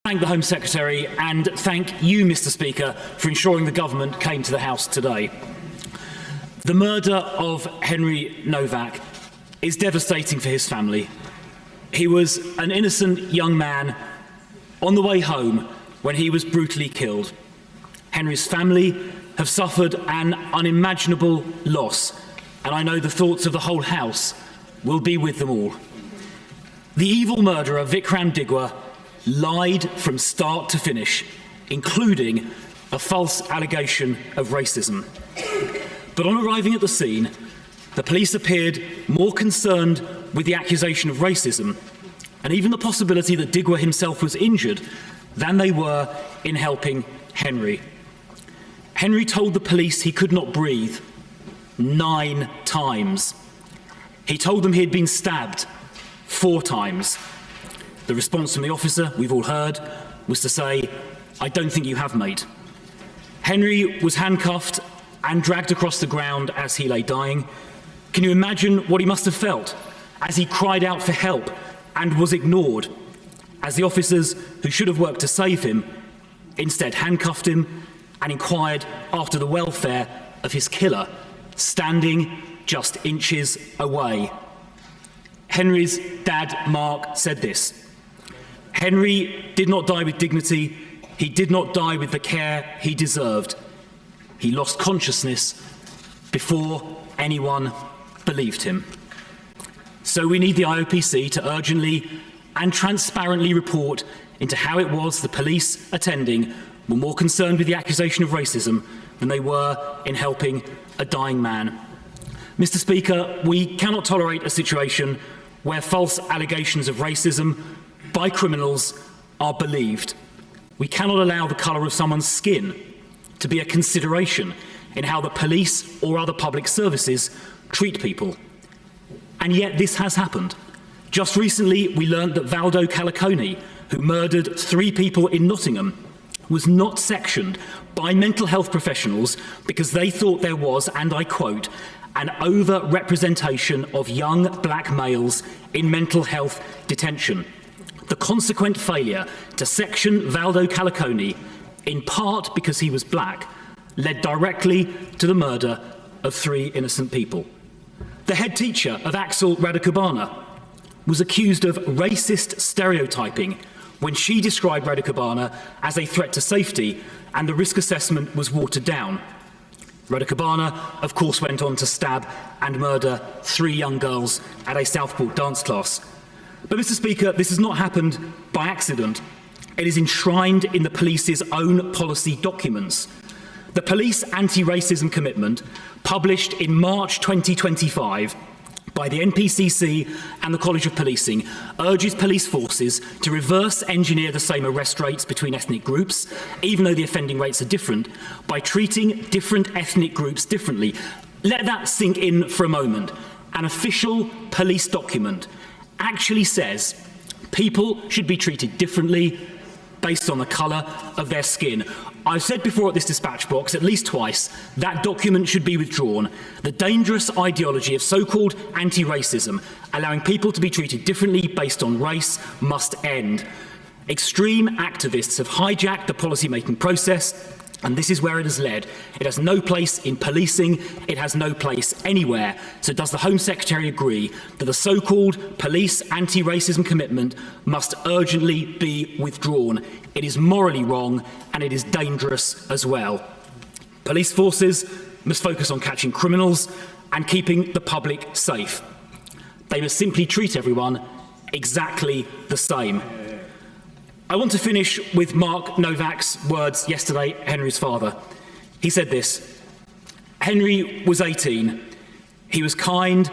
Thank the Home Secretary and thank you, Mr. Speaker, for ensuring the government came to the House today. The murder of Henry Nowak is devastating for his family. He was an innocent young man on the way home when he was brutally killed. Henry's family have suffered an unimaginable loss, and I know the thoughts of the whole House will be with them all. The evil murderer, Vikram Digwa, lied from start to finish, including a false allegation of racism. But on arriving at the scene, the police appeared more concerned with the accusation of racism and even the possibility that Digwa himself was injured than they were in helping Henry. Henry told the police he could not breathe 9 times. He told them he had been stabbed 4 times. The response from the officer, we've all heard, was to say, "I don't think you have, mate." Henry was handcuffed and dragged across the ground as he lay dying. Can you imagine what he must have felt as he cried out for help and was ignored, as the officers who should have worked to save him instead handcuffed him and inquired after the welfare of his killer, standing just inches away? Henry's dad, Mark, said this: "Henry did not die with dignity. He did not die with the care he deserved. He lost consciousness before anyone believed him." So we need the IOPC to urgently and transparently report into how it was the police attending were more concerned with the accusation of racism than they were in helping a dying man. Mr. Speaker, we cannot tolerate a situation where false allegations of racism by criminals are believed. We cannot allow the colour of someone's skin to be a consideration in how the police or other public services treat people. And yet this has happened. Just recently, we learned that Valdo Calicone, who murdered 3 people in Nottingham, was not sectioned by mental health professionals because they thought there was, and I quote, "an over-representation of young black males in mental health detention." The consequent failure to section Valdo Calicone, in part because he was black, led directly to the murder of 3 innocent people. The head teacher of Axel Radicubana was accused of racist stereotyping when she described Radicubana as a threat to safety, and the risk assessment was watered down. Radicubana, of course, went on to stab and murder 3 young girls at a Southport dance class. But, Mr. Speaker, this has not happened by accident. It is enshrined in the police's own policy documents. The police anti-racism commitment, published in March 2025 by the NPCC and the College of Policing, urges police forces to reverse engineer the same arrest rates between ethnic groups, even though the offending rates are different, by treating different ethnic groups differently. Let that sink in for a moment. An official police document actually says people should be treated differently based on the colour of their skin. I've said before at this dispatch box at least twice that document should be withdrawn. The dangerous ideology of so-called anti-racism, allowing people to be treated differently based on race, must end. Extreme activists have hijacked the policy-making process, and this is where it has led. It has no place in policing, it has no place anywhere. So does the Home Secretary agree that the so-called police anti-racism commitment must urgently be withdrawn? It is morally wrong and it is dangerous as well. Police forces must focus on catching criminals and keeping the public safe. They must simply treat everyone exactly the same. I want to finish with Mark Nowak's words yesterday, Henry's father. He said this: "Henry was 18. He was kind,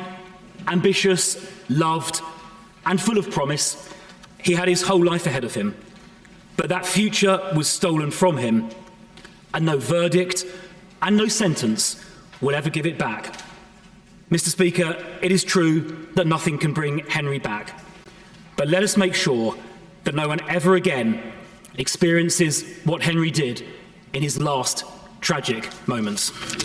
ambitious, loved, and full of promise. He had his whole life ahead of him. But that future was stolen from him, and no verdict and no sentence will ever give it back." Mr. Speaker, it is true that nothing can bring Henry back. But let us make sure that no one ever again experiences what Henry did in his last tragic moments.